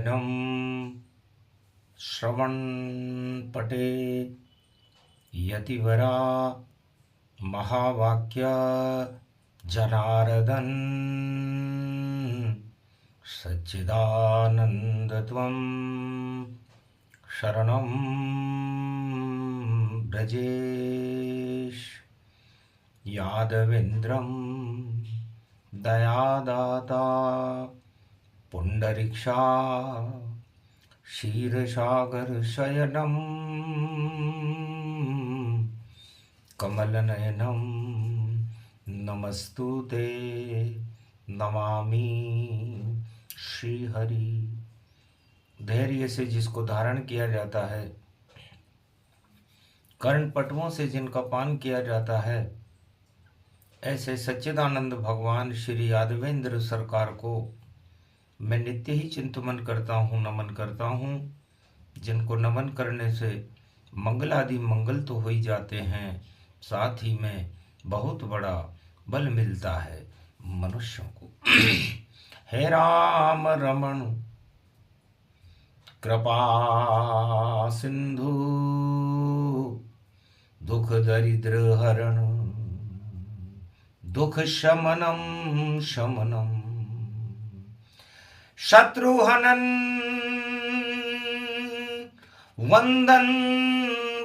शयनं श्रवणपटे यतिवरा महावाक्य जनार्दन सच्चिदानन्दत्वं शरणं ब्रजेश। यादवेन्द्रं दयादाता पुंडरीक्षा क्षीरसागरशयनं कमलनयनं नमस्तुते नमामि श्रीहरि। धैर्य से जिसको धारण किया जाता है, कर्णपटुओं से जिनका पान किया जाता है, ऐसे सच्चिदानंद भगवान श्री यादवेंद्र सरकार को मैं नित्य ही चिंतन करता हूँ, नमन करता हूँ। जिनको नमन करने से मंगल आदि मंगल तो हो ही जाते हैं, साथ ही में बहुत बड़ा बल मिलता है मनुष्यों को। हे राम रमण कृपा सिंधु दुख दरिद्र हरण दुख शमनम शमनम शत्रुहनन वंदन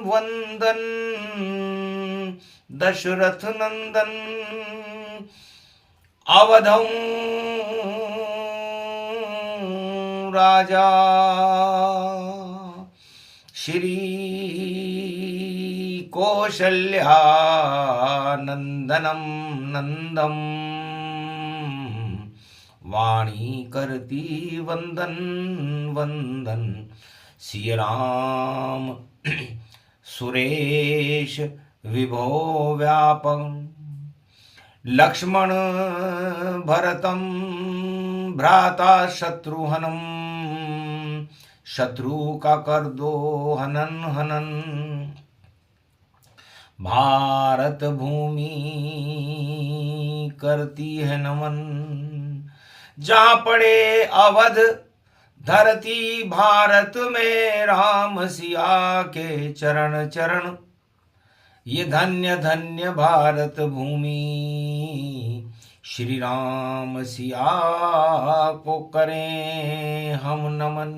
वंदन दशरथ नंदन अवधं राजा श्री कौशल्यानंदनम नंदम वाणी करती वंदन वंदन सिय राम सुरेश विभो व्यापक लक्ष्मण भरतम भ्राता शत्रुहनम शत्रु का कर दो हनन हनन भारत भूमि करती है नमन जहाँ पड़े अवध धरती भारत में राम सिया के चरण चरण ये धन्य धन्य भारत भूमि श्री राम सिया को करें हम नमन।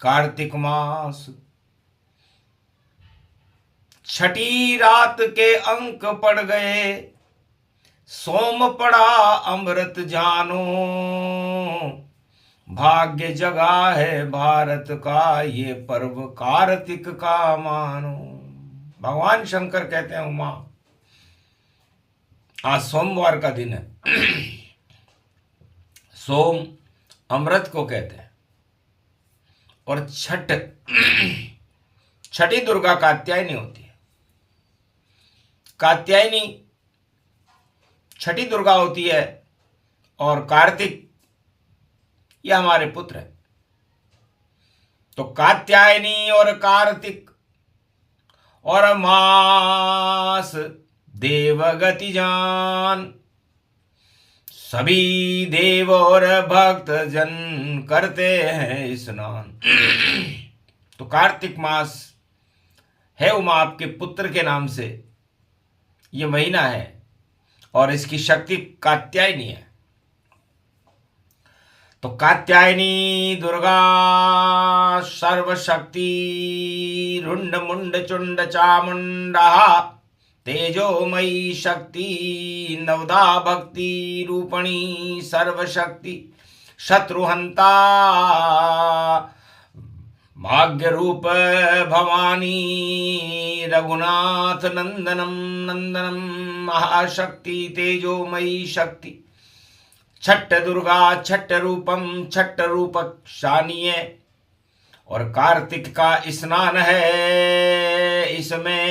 कार्तिक मास छठी रात के अंक पड़ गए, सोम पड़ा अमृत जानो भाग्य जगा है भारत का ये पर्व कार्तिक का मानो। भगवान शंकर कहते हैं उमा, आज सोमवार का दिन है। सोम अमृत को कहते हैं और छठी दुर्गा कात्यायनी होती है। कात्यायनी छठी दुर्गा होती है और कार्तिक ये हमारे पुत्र है। तो कात्यायनी और कार्तिक और मास देवगति जान सभी देव और भक्त जन करते हैं स्नान। तो कार्तिक मास है उमा आपके पुत्र के नाम से ये महीना है और इसकी शक्ति कात्यायनी है। तो कात्यायनी दुर्गा सर्वशक्ति रुंड मुंड चुंड चामुंडा तेजोमयी शक्ति नवदा भक्ति रूपणी सर्वशक्ति शत्रुहंता भाग्य रूप भवानी रघुनाथ नंदनम नंदनम महाशक्ति तेजोमयी शक्ति छठ दुर्गा छठ रूपम छठ रूपक शानीय। और कार्तिक का स्नान है, इसमें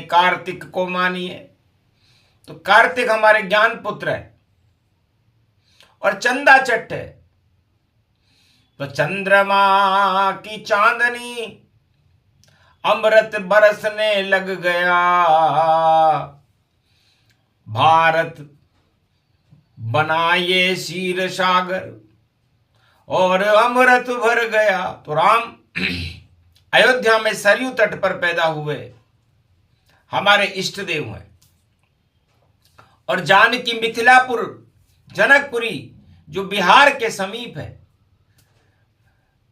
कार्तिक को मानिए। तो कार्तिक हमारे ज्ञान पुत्र है और चंदा चट्ट है। तो चंद्रमा की चांदनी अमृत बरसने लग गया, भारत बना ये क्षीर सागर। और अमृत भर गया। तो राम अयोध्या में सरयू तट पर पैदा हुए, हमारे इष्ट देव हैं। और जानकी मिथिलापुर जनकपुरी जो बिहार के समीप है।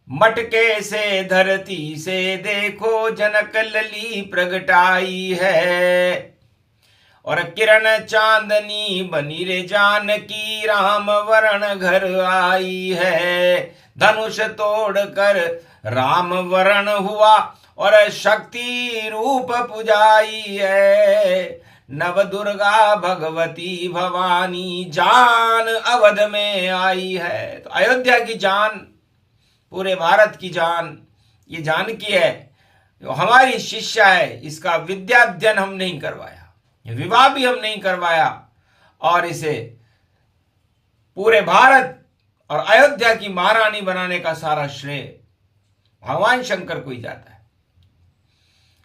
मटके से धरती से देखो जनक लली प्रगटाई है। और किरण चांदनी बनी रे जानकी राम वरण घर आई है। धनुष तोड़कर राम वरण हुआ और शक्ति रूप पुजाई है। नव दुर्गा भगवती भवानी जान अवध में आई है। तो अयोध्या की जान, पूरे भारत की जान, ये जानकी है, जो हमारी शिष्या है। इसका विद्याध्ययन हम नहीं करवाया, विवाह भी हम नहीं करवाया, और इसे पूरे भारत और अयोध्या की महारानी बनाने का सारा श्रेय भगवान शंकर को ही जाता है।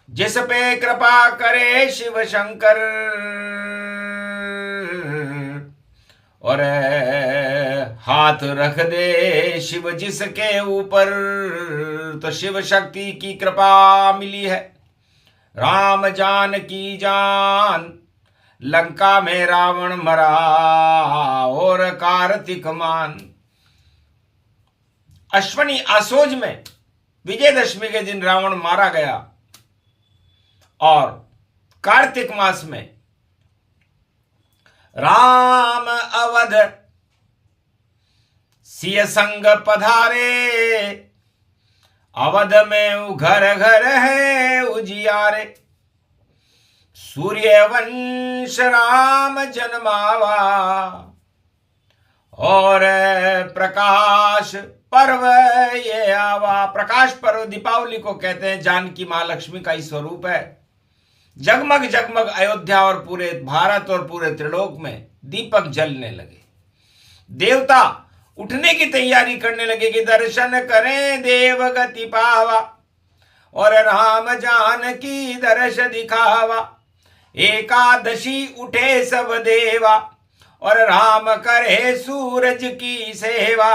जिस पे कृपा करे शिव शंकर और हाथ रख दे शिव जिसके ऊपर, तो शिव शक्ति की कृपा मिली है। राम जान की जान लंका में रावण मरा और कार्तिक मान। अश्वनी आसोज में विजयदशमी के दिन रावण मारा गया, और कार्तिक मास में राम अवध सिय संग पधारे। अवध में घर घर है उजियारे, सूर्य वंश राम जन्मावा। और प्रकाश पर्व ये आवा। प्रकाश पर्व दीपावली को कहते हैं, जानकी महालक्ष्मी का ही स्वरूप है। जगमग जगमग अयोध्या और पूरे भारत और पूरे त्रिलोक में दीपक जलने लगे। देवता उठने की तैयारी करने लगे कि दर्शन करें देव गति पावा, और राम जानकी दर्श दिखावा। एकादशी उठे सब देवा, और राम करे सूरज की सेवा।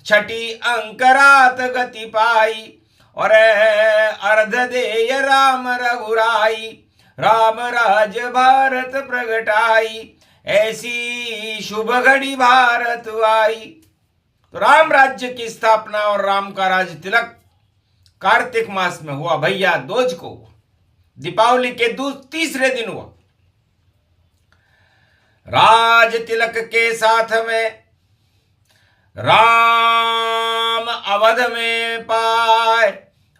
छठी अंक रात गति पाई, और अर्ध देय राम रघुराई। राम राज भारत प्रगटाई, ऐसी शुभ घड़ी भारत आई। तो राम राज्य की स्थापना और राम का राज तिलक कार्तिक मास में हुआ भैया, दोज को हुआ। दीपावली के तीसरे दिन हुआ। राज तिलक के साथ में राम अवध में पाए,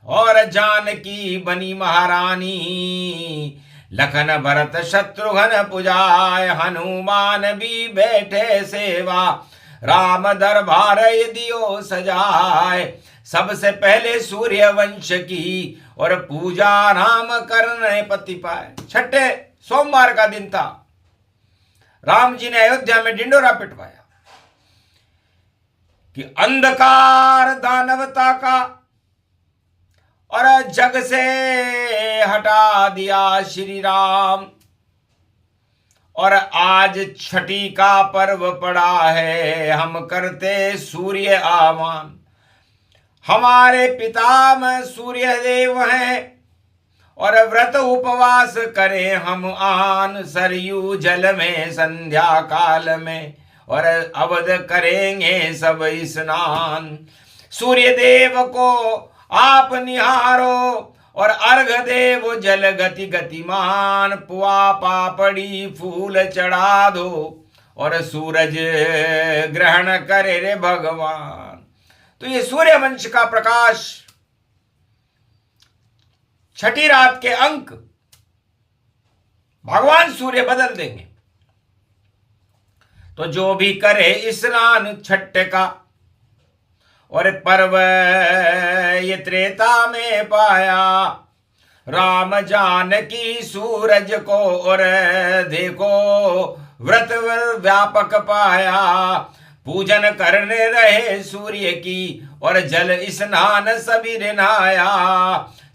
और जानकी बनी महारानी। लखन भरत शत्रुघ्न पुजाए, हनुमान भी बैठे सेवा। राम दरबार दियो सजाए, सबसे पहले सूर्य वंश की, और पूजा राम करने पति पाए। छठे सोमवार का दिन था। राम जी ने अयोध्या में डिंडोरा पिटवाया कि अंधकार दानवता का और जग से हटा दिया श्री राम। और आज छठी का पर्व पड़ा है, हम करते सूर्य आह्वान। हमारे पितामह सूर्य देव हैं, और व्रत उपवास करें हम आन। सरयू जल में संध्या काल में, और अवध करेंगे सब स्नान। सूर्य देव को आप निहारो, और अर्घ देव जल गति गतिमान। पुआ पापड़ी फूल चढ़ा दो, और सूरज ग्रहण करे रे भगवान। तो ये सूर्य वंश का प्रकाश, छठी रात के अंक भगवान सूर्य बदल देंगे। तो जो भी करे स्नान छठ का, और पर्व ये त्रेता में पाया। राम जानकी सूरज को, और देखो व्रत व्यापक पाया। पूजन करने रहे सूर्य की, और जल स्नान सभी ने नहाया।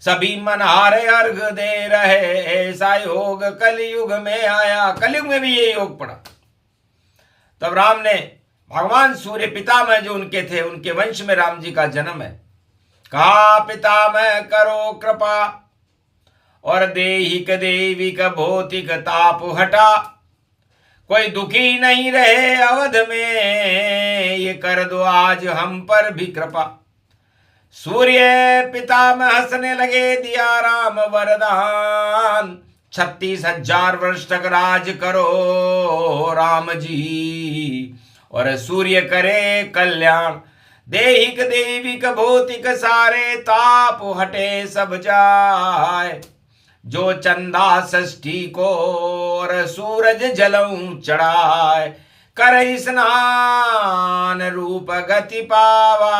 सभी मनारे अर्घ दे रहे, ऐसा योग कलयुग में आया। कलयुग में भी ये योग पड़ा। तब राम ने भगवान सूर्य पितामह जो उनके थे, उनके वंश में राम जी का जन्म है। कहा पितामह करो कृपा और देहिक देविक भौतिक ताप हटा, कोई दुखी नहीं रहे अवध में, ये कर दो आज हम पर भी कृपा। सूर्य पितामह हंसने लगे, दिया राम वरदान, 36,000 वर्ष तक राज करो राम जी, और सूर्य करे कल्याण, देहिक देविक भौतिक सारे ताप हटे सब जाए, जो चंदा षष्ठी को और सूरज जलऊं चढ़ाए, कर स्नान रूप गति पावा,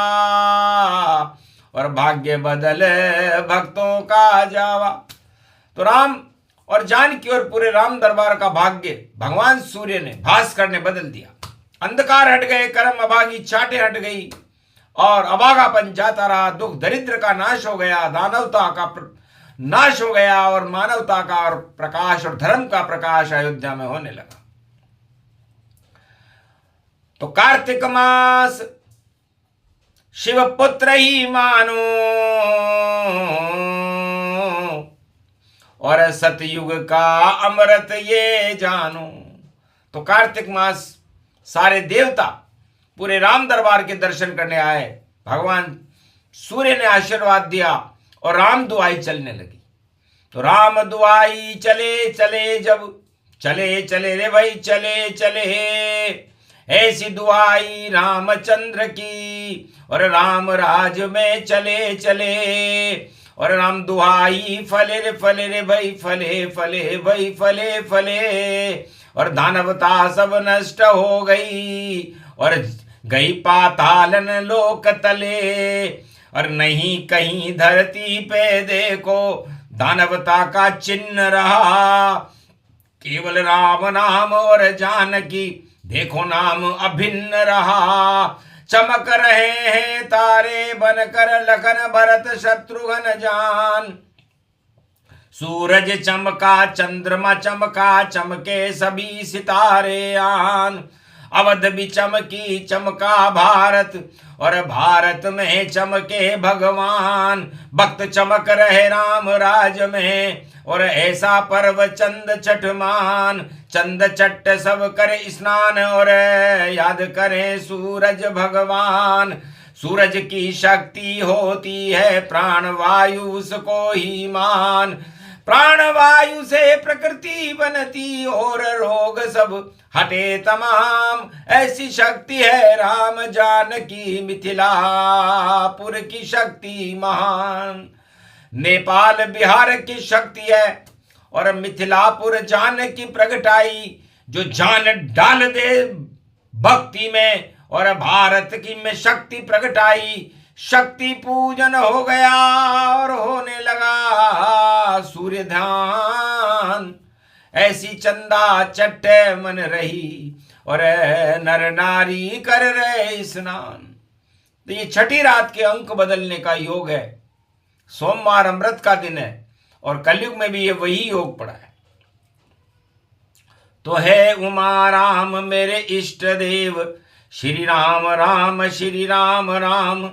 और भाग्य बदल भक्तों का जावा। तो राम और जानकी और पूरे राम दरबार का भाग्य भगवान सूर्य ने, भास्कर ने बदल दिया। अंधकार हट गए, कर्म अभागी चाटे हट गई, और अभागापन जाता रहा, दुख दरिद्र का नाश हो गया, दानवता का नाश हो गया, और मानवता का और प्रकाश और धर्म का प्रकाश अयोध्या में होने लगा। तो कार्तिक मास शिव पुत्र ही मानो, और सतयुग का अमृत ये जानो। तो कार्तिक मास सारे देवता पूरे राम दरबार के दर्शन करने आए। भगवान सूर्य ने आशीर्वाद दिया और राम दुआई चलने लगी। तो राम दुआई चले चले, जब चले चले रे भाई चले चले, ऐसी दुआई रामचंद्र की, और राम राज में चले चले, और राम दुआई फले रे भाई फले फले भाई फले फले, और दानवता सब नष्ट हो गई, और गई पातालन लोक तले, और नहीं कहीं धरती पे देखो दानवता का चिन्ह रहा, केवल राम नाम और जानकी देखो नाम अभिन्न रहा, चमक रहे हैं तारे बनकर लखन भरत शत्रुघ्न जान, सूरज चमका चंद्रमा चमका चमके सभी सितारे आन, अवध भी चमकी चमका भारत, और भारत में चमके भगवान, भक्त चमक रहे राम राज में, और ऐसा पर्व चंद छठमान, चंद चट्ट सब करे स्नान, और याद करें सूरज भगवान, सूरज की शक्ति होती है प्राण वायु उसको ही मान, प्राण वायु से प्रकृति बनती और रोग सब हटे तमाम, ऐसी शक्ति है राम जानकी मिथिलापुर की शक्ति महान, नेपाल बिहार की शक्ति है, और मिथिलापुर जानकी प्रगटाई, जो जान डाल दे भक्ति में, और भारत की में शक्ति प्रगटाई, शक्ति पूजन हो गया और होने लगा सूर्य ध्यान, ऐसी चंदा चट्टे मन रही, और नर नारी कर रहे स्नान। तो ये छठी रात के अंक बदलने का योग है, सोमवार अमृत का दिन है, और कलयुग में भी ये वही योग पड़ा है। तो है उमा राम मेरे इष्ट देव, श्री राम राम श्री राम राम,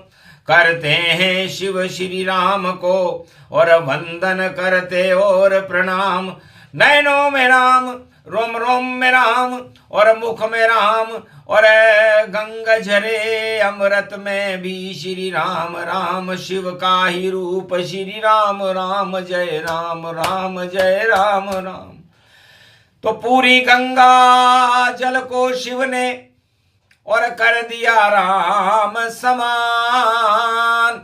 करते हैं शिव श्री राम को, और वंदन करते और प्रणाम, नैनों में राम रोम रोम में राम, और मुख में राम, और गंग झरे अमृत में भी श्री राम राम, शिव का ही रूप श्री राम राम, जय राम राम जय राम राम। तो पूरी गंगा जल को शिव ने और कर दिया राम समान,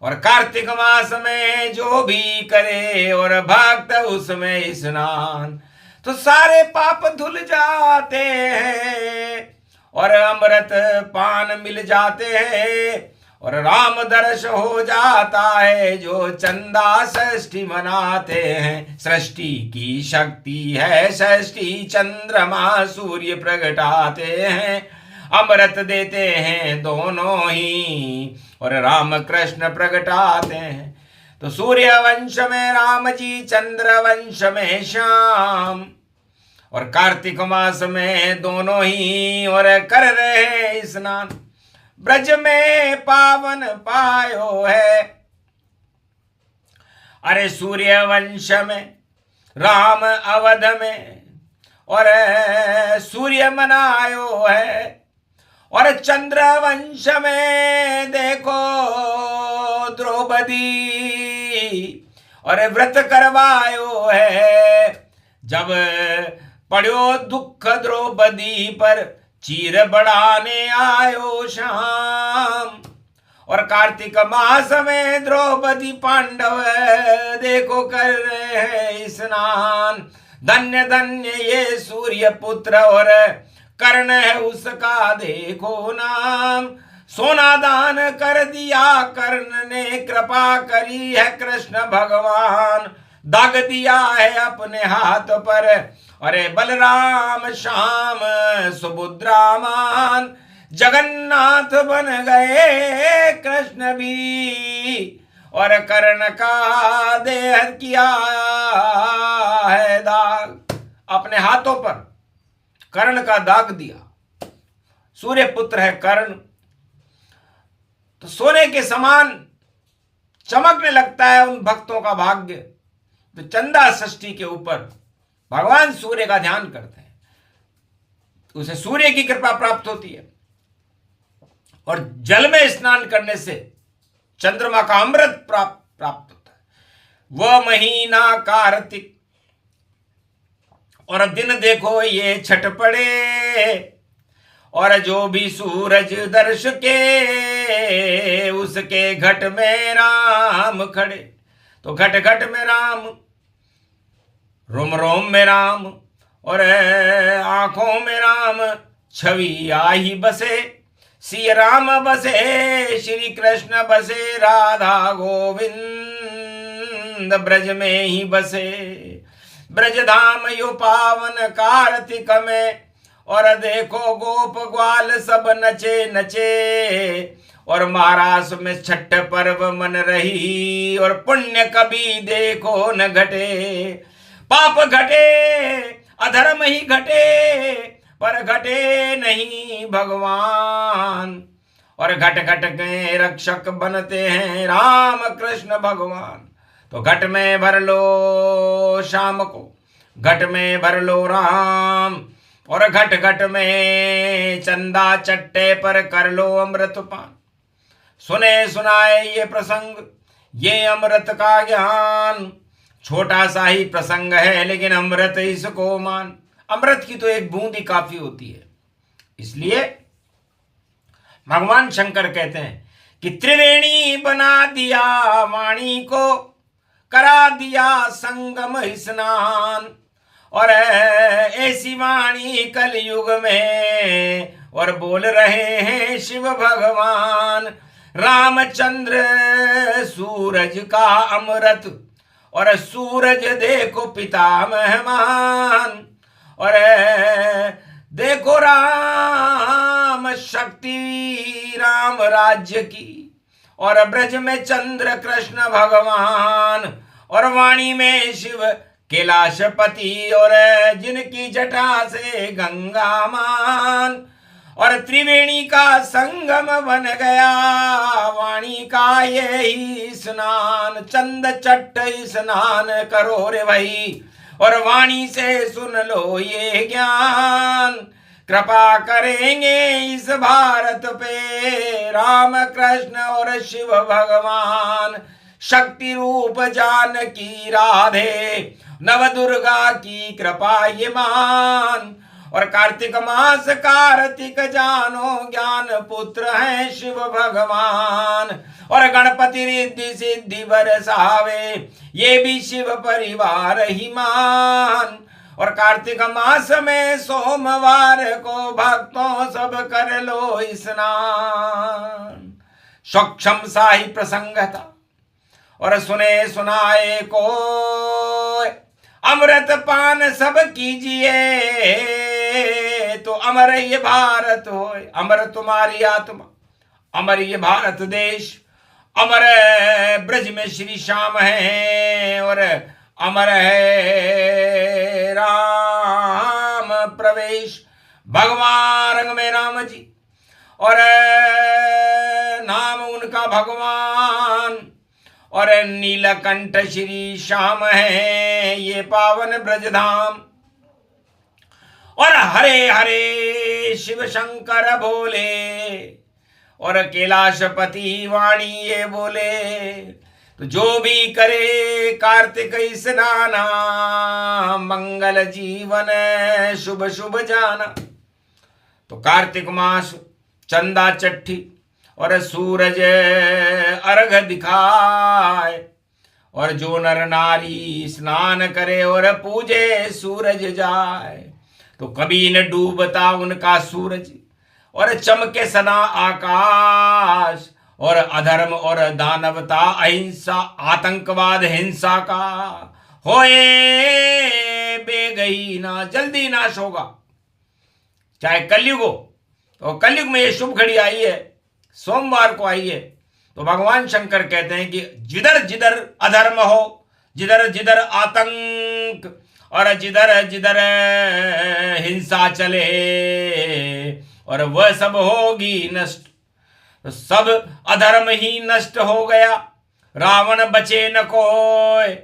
और कार्तिक मास में जो भी करे और भक्त उसमें स्नान, तो सारे पाप धुल जाते हैं और अमृत पान मिल जाते हैं, और राम दर्श हो जाता है जो चंदा षष्ठी मनाते हैं। सृष्टि की शक्ति है षष्ठी, चंद्रमा सूर्य प्रगटाते हैं, अमृत देते हैं दोनों ही, और राम कृष्ण प्रगटाते हैं। तो सूर्य वंश में राम जी, चंद्र वंश में श्याम, और कार्तिक मास में दोनों ही और कर रहे स्नान, ब्रज में पावन पायो है। अरे सूर्य वंश में राम अवध में और सूर्य मनायो है, और चंद्र वंश में देखो द्रौपदी और व्रत करवायो है। जब पड़ो दुख द्रौपदी पर, चीर बढ़ाने आयो शाम। और कार्तिक मास में द्रौपदी पांडव देखो कर रहे हैं स्नान। धन्य धन्य ये सूर्य पुत्र और कर्ण है उसका देखो नाम। सोना दान कर दिया कर्ण ने, कृपा करी है कृष्ण भगवान। दाग दिया है अपने हाथ पर, अरे बलराम श्याम सुभद्रामान। जगन्नाथ बन गए कृष्ण भी, और कर्ण का देह किया है दाग। अपने हाथों पर कर्ण का दाग दिया। सूर्य पुत्र है कर्ण, तो सोने के समान चमकने लगता है उन भक्तों का भाग्य तो चंदा षष्ठी के ऊपर भगवान सूर्य का ध्यान करते हैं, तो उसे सूर्य की कृपा प्राप्त होती है। और जल में स्नान करने से चंद्रमा का अमृत प्राप्त होता है। वह महीना कार्तिक और दिन देखो ये छठ पड़े, और जो भी सूरज दर्श के उसके घट में राम खड़े। तो घट घट में राम, रोम रोम में राम, और आंखों में राम छवि आई बसे। श्री राम बसे श्री कृष्ण बसे, राधा गोविंद ब्रज में ही बसे। ब्रज धाम यो पावन कार्तिक में, और देखो गोप ग्वाल सब नचे नचे। और महाराष्ट्र में छठ पर्व मन रही, और पुण्य कभी देखो न घटे। पाप घटे अधर्म ही घटे, पर घटे नहीं भगवान। और घट घट के रक्षक बनते हैं राम कृष्ण भगवान। तो घट में भर लो शाम को, घट में भर लो राम, और घट घट में चंदा चट्टे पर कर लो अमृत पान। सुने सुनाए ये प्रसंग, ये अमृत का ज्ञान। छोटा सा ही प्रसंग है लेकिन अमृत इसको मान। अमृत की तो एक बूंद ही काफी होती है। इसलिए भगवान शंकर कहते हैं कि त्रिवेणी बना दिया वाणी को, करा दिया संगम स्नान। और ऐसी वाणी कलयुग में और बोल रहे हैं शिव भगवान। रामचंद्र सूरज का अमृत, और सूरज देखो पितामह मान। और देखो राम शक्ति राम राज्य की, और ब्रज में चंद्र कृष्ण भगवान। और वाणी में शिव कैलाशपति, और जिनकी जटा से गंगा मान। और त्रिवेणी का संगम बन गया वाणी का यही स्नान। चंद चट्ट स्नान करो रे भाई, और वाणी से सुन लो ये ज्ञान। कृपा करेंगे इस भारत पे राम कृष्ण और शिव भगवान। शक्ति रूप जानकी राधे, नव दुर्गा की कृपा ये मान। और कार्तिक मास कार्तिक जानो, ज्ञान पुत्र है शिव भगवान। और गणपति रिद्धि सिद्धि बरसावे, ये भी शिव परिवार ही मान। और कार्तिक मास में सोमवार को भक्तों सब कर लो स्नान। सक्षम सा ही प्रसंग था, और सुने सुनाए को अमृत पान सब कीजिए, तो अमर ये भारत होए। अमर तुम्हारी आत्मा, अमर ये भारत देश, अमर ब्रज में श्री श्याम है, और अमर है राम। वेश, भगवान रंग में राम जी, और नाम उनका भगवान, और नीलकंठ श्री श्याम है ये पावन ब्रजधाम। और हरे हरे शिव शंकर भोले, और कैलाशपति वाणी ये बोले, तो जो भी करे कार्तिक स्नाना, मंगल जीवन शुभ शुभ जाना। तो कार्तिक मास चंदा चट्ठी और सूरज अर्घ दिखाए, और जो नर नारी स्नान करे और पूजे सूरज जाए, तो कभी न डूबता उनका सूरज, और चमके सदा आकाश, और अधर्म और दानवता अहिंसा आतंकवाद हिंसा का होए बेगही ना जल्दी नाश होगा। चाहे कलयुग हो, तो कलयुग में ये शुभ घड़ी आई है, सोमवार को आई है। तो भगवान शंकर कहते हैं कि जिधर जिधर अधर्म हो, जिधर जिधर आतंक, और जिधर जिधर हिंसा चले, और वह सब होगी नष्ट। तो सब अधर्म ही नष्ट हो गया, रावण बचे न कोय,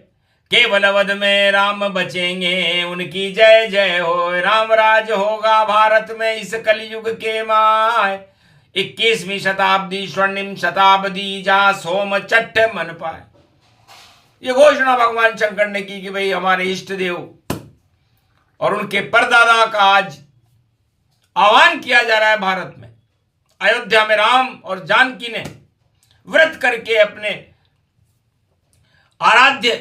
केवल वध में राम बचेंगे, उनकी जय जय हो। राम राज होगा भारत में इस कलयुग के माय, 21वीं शताब्दी स्वर्णिम शताब्दी जहां सोम चट्ट मन पाए। ये घोषणा भगवान शंकर ने की कि भाई हमारे इष्ट देव और उनके परदादा का आज आह्वान किया जा रहा है भारत में। अयोध्या में राम और जानकी ने व्रत करके अपने आराध्य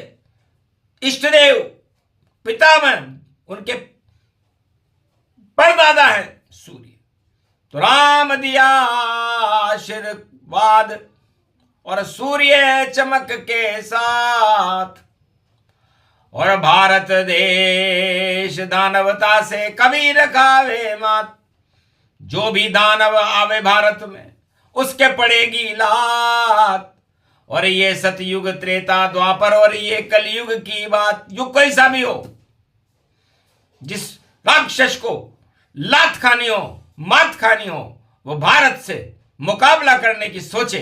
इष्टदेव पितामह, उनके परदादा है सूर्य, तो राम दिया आशीर्वाद, और सूर्य चमक के साथ, और भारत देश दानवता से कभी न खावे मात। जो भी दानव आवे भारत में उसके पड़ेगी लात। और ये सतयुग त्रेता द्वापर और ये कलयुग की बात, युग कैसा भी हो, जिस राक्षस को लात खानी हो मात खानी हो, वो भारत से मुकाबला करने की सोचे,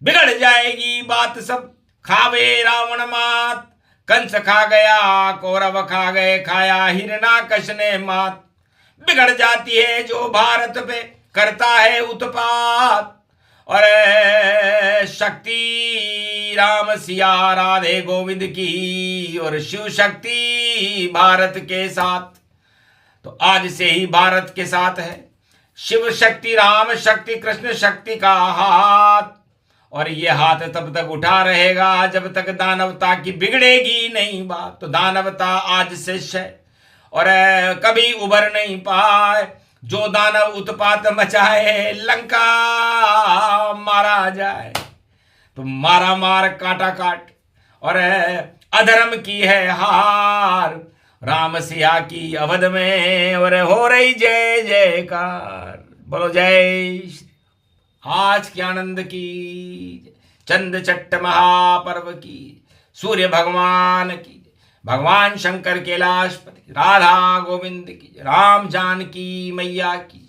बिगड़ जाएगी बात सब। खावे रावण मात, कंस खा गया, कौरव खा गए, खाया हिरणाकश ने मात। बिगड़ जाती है जो भारत पे करता है उत्पात। और शक्ति राम सिया राधे गोविंद की, और शिव शक्ति भारत के साथ। तो आज से ही भारत के साथ है शिव शक्ति, राम शक्ति, कृष्ण शक्ति का हाथ। और ये हाथ तब तक उठा रहेगा जब तक दानवता की बिगड़ेगी नहीं बात। तो दानवता आज से है और कभी उबर नहीं पाए। जो दानव उत्पात मचाए लंका मारा जाए। तो मारा मार काटा काट, और अधर्म की है हार, राम सिया की अवध में और हो रही जय जयकार। बोलो जय श्री। आज की आनंद की, चंद चट्ट महापर्व की, सूर्य भगवान की, भगवान शंकर कैलाशपति, राधा गोविंद की, राम जानकी मैया की।